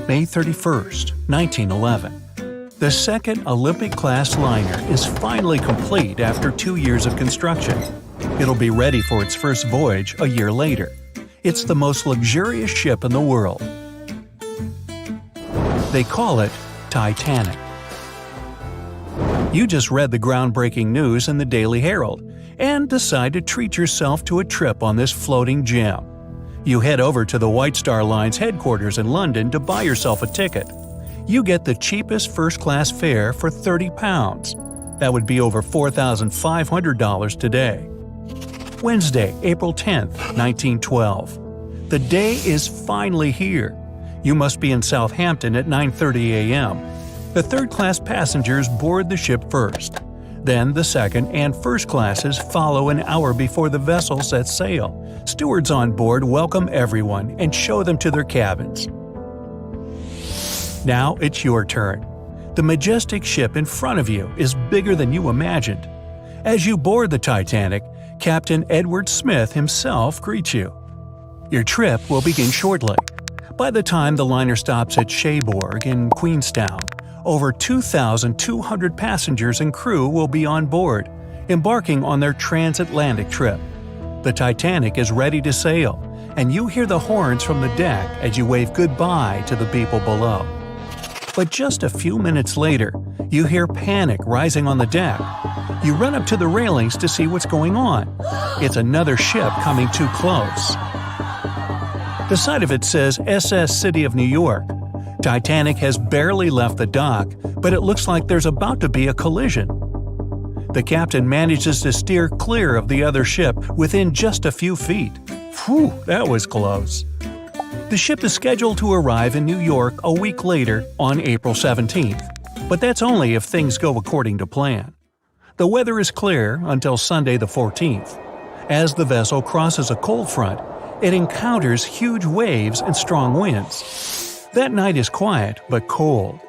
May 31st, 1911. The second Olympic-class liner is finally complete after 2 years of construction. It'll be ready for its first voyage a year later. It's the most luxurious ship in the world. They call it Titanic. You just read the groundbreaking news in the Daily Herald and decide to treat yourself to a trip on this floating gem. You head over to the White Star Line's headquarters in London to buy yourself a ticket. You get the cheapest first-class fare for £30. That would be over $4,500 today. Wednesday, April 10, 1912. The day is finally here. You must be in Southampton at 9:30 a.m. The third-class passengers board the ship first. Then the second and first classes follow an hour before the vessel sets sail. Stewards on board welcome everyone and show them to their cabins. Now it's your turn. The majestic ship in front of you is bigger than you imagined. As you board the Titanic, Captain Edward Smith himself greets you. Your trip will begin shortly. By the time the liner stops at Cherbourg in Queenstown, over 2,200 passengers and crew will be on board, embarking on their transatlantic trip. The Titanic is ready to sail, and you hear the horns from the deck as you wave goodbye to the people below. But just a few minutes later, you hear panic rising on the deck. You run up to the railings to see what's going on. It's another ship coming too close. The side of it says SS City of New York. Titanic has barely left the dock, but it looks like there's about to be a collision. The captain manages to steer clear of the other ship within just a few feet. Phew, that was close. The ship is scheduled to arrive in New York a week later on April 17th, but that's only if things go according to plan. The weather is clear until Sunday the 14th. As the vessel crosses a cold front, it encounters huge waves and strong winds. That night is quiet but cold.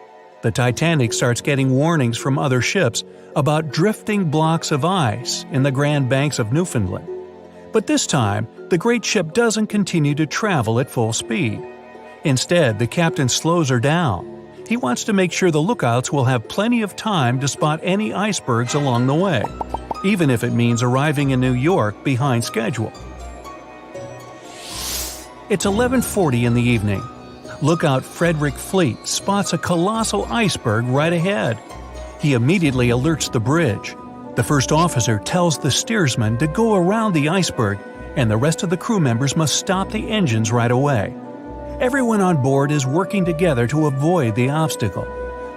The Titanic starts getting warnings from other ships about drifting blocks of ice in the Grand Banks of Newfoundland. But this time, the great ship doesn't continue to travel at full speed. Instead, the captain slows her down. He wants to make sure the lookouts will have plenty of time to spot any icebergs along the way, even if it means arriving in New York behind schedule. It's 11:40 in the evening. Lookout Frederick Fleet spots a colossal iceberg right ahead. He immediately alerts the bridge. The first officer tells the steersman to go around the iceberg, and the rest of the crew members must stop the engines right away. Everyone on board is working together to avoid the obstacle.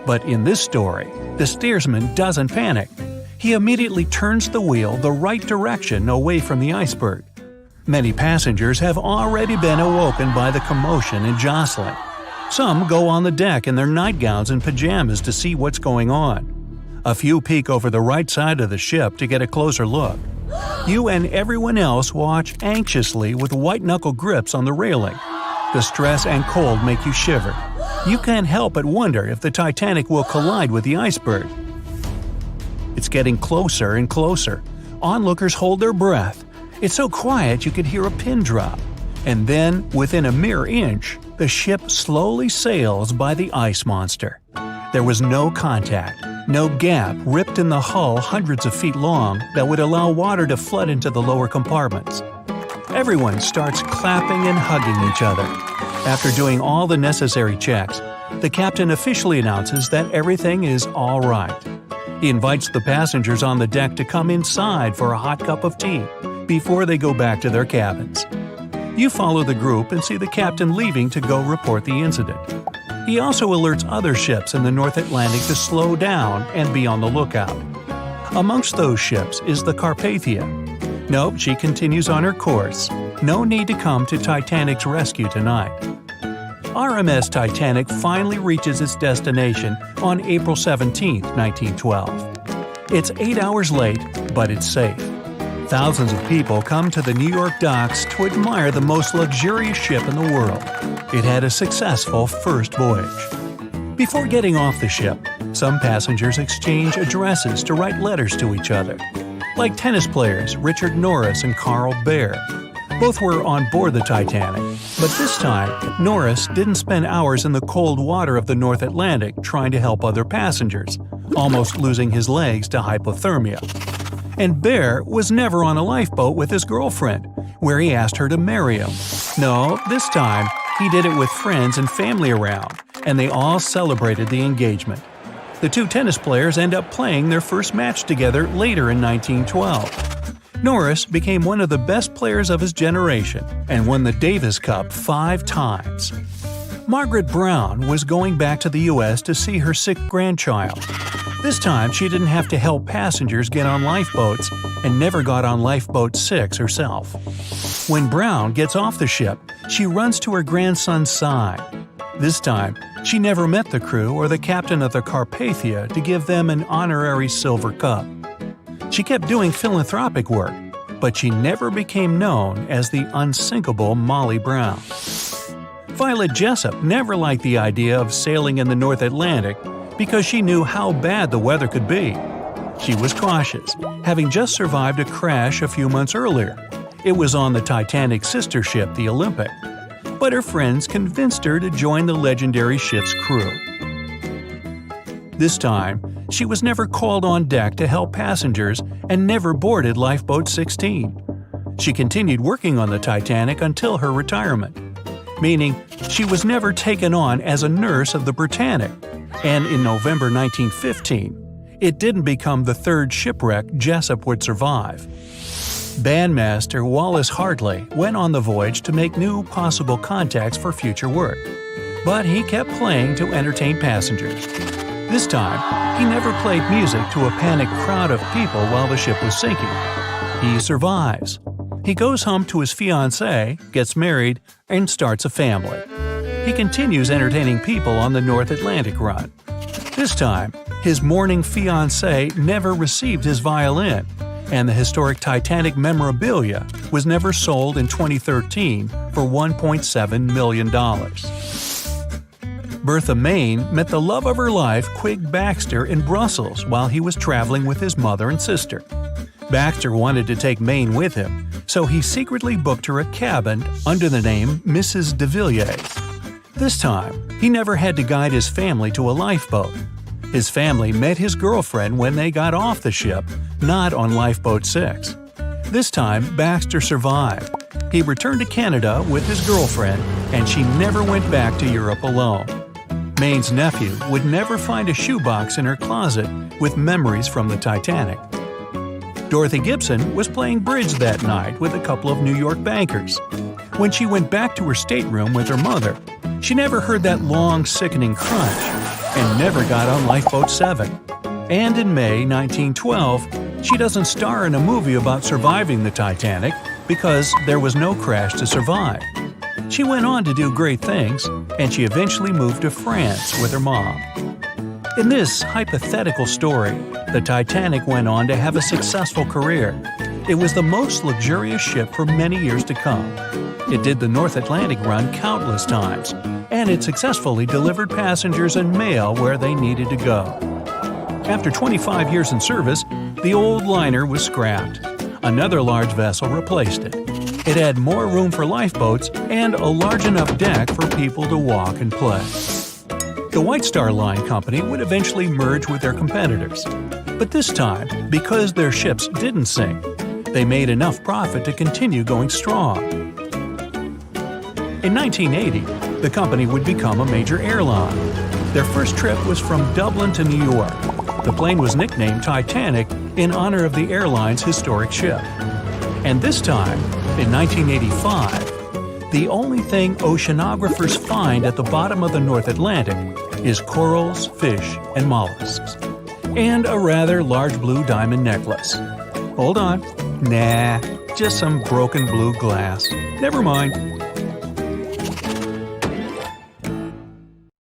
But in this story, the steersman doesn't panic. He immediately turns the wheel the right direction away from the iceberg. Many passengers have already been awoken by the commotion and jostling. Some go on the deck in their nightgowns and pajamas to see what's going on. A few peek over the right side of the ship to get a closer look. You and everyone else watch anxiously with white-knuckle grips on the railing. The stress and cold make you shiver. You can't help but wonder if the Titanic will collide with the iceberg. It's getting closer and closer. Onlookers hold their breath. It's so quiet you could hear a pin drop. And then, within a mere inch, the ship slowly sails by the ice monster. There was no contact, no gap ripped in the hull hundreds of feet long that would allow water to flood into the lower compartments. Everyone starts clapping and hugging each other. After doing all the necessary checks, the captain officially announces that everything is all right. He invites the passengers on the deck to come inside for a hot cup of tea before they go back to their cabins. You follow the group and see the captain leaving to go report the incident. He also alerts other ships in the North Atlantic to slow down and be on the lookout. Amongst those ships is the Carpathia. Nope, she continues on her course. No need to come to Titanic's rescue tonight. RMS Titanic finally reaches its destination on April 17, 1912. It's 8 hours late, but it's safe. Thousands of people come to the New York docks to admire the most luxurious ship in the world. It had a successful first voyage. Before getting off the ship, some passengers exchange addresses to write letters to each other, like tennis players Richard Norris and Carl Baer. Both were on board the Titanic, but this time, Norris didn't spend hours in the cold water of the North Atlantic trying to help other passengers, almost losing his legs to hypothermia. And Bear was never on a lifeboat with his girlfriend, where he asked her to marry him. No, this time, he did it with friends and family around, and they all celebrated the engagement. The two tennis players end up playing their first match together later in 1912. Norris became one of the best players of his generation and won the Davis Cup 5 times. Margaret Brown was going back to the U.S. to see her sick grandchild. This time, she didn't have to help passengers get on lifeboats and never got on Lifeboat 6 herself. When Brown gets off the ship, she runs to her grandson's side. This time, she never met the crew or the captain of the Carpathia to give them an honorary silver cup. She kept doing philanthropic work, but she never became known as the unsinkable Molly Brown. Violet Jessup never liked the idea of sailing in the North Atlantic because she knew how bad the weather could be. She was cautious, having just survived a crash a few months earlier. It was on the Titanic's sister ship, the Olympic. But her friends convinced her to join the legendary ship's crew. This time, she was never called on deck to help passengers and never boarded Lifeboat 16. She continued working on the Titanic until her retirement, meaning she was never taken on as a nurse of the Britannic, and in November 1915, it didn't become the third shipwreck Jessup would survive. Bandmaster Wallace Hartley went on the voyage to make new possible contacts for future work, but he kept playing to entertain passengers. This time, he never played music to a panicked crowd of people while the ship was sinking. He survives. He goes home to his fiancée, gets married, and starts a family. He continues entertaining people on the North Atlantic run. This time, his mourning fiancée never received his violin, and the historic Titanic memorabilia was never sold in 2013 for $1.7 million. Bertha Main met the love of her life, Quig Baxter, in Brussels while he was traveling with his mother and sister. Baxter wanted to take Main with him, so he secretly booked her a cabin under the name Mrs. de Villiers. This time, he never had to guide his family to a lifeboat. His family met his girlfriend when they got off the ship, not on Lifeboat 6. This time, Baxter survived. He returned to Canada with his girlfriend, and she never went back to Europe alone. Main's nephew would never find a shoebox in her closet with memories from the Titanic. Dorothy Gibson was playing bridge that night with a couple of New York bankers. When she went back to her stateroom with her mother, she never heard that long, sickening crunch and never got on Lifeboat 7. And in May 1912, she doesn't star in a movie about surviving the Titanic because there was no crash to survive. She went on to do great things, and she eventually moved to France with her mom. In this hypothetical story, the Titanic went on to have a successful career. It was the most luxurious ship for many years to come. It did the North Atlantic run countless times, and it successfully delivered passengers and mail where they needed to go. After 25 years in service, the old liner was scrapped. Another large vessel replaced it. It had more room for lifeboats and a large enough deck for people to walk and play. The White Star Line Company would eventually merge with their competitors. But this time, because their ships didn't sink, they made enough profit to continue going strong. In 1980, the company would become a major airline. Their first trip was from Dublin to New York. The plane was nicknamed Titanic in honor of the airline's historic ship. And this time, in 1985, the only thing oceanographers find at the bottom of the North Atlantic is corals, fish, and mollusks. And a rather large blue diamond necklace. Hold on. Nah, just some broken blue glass. Never mind.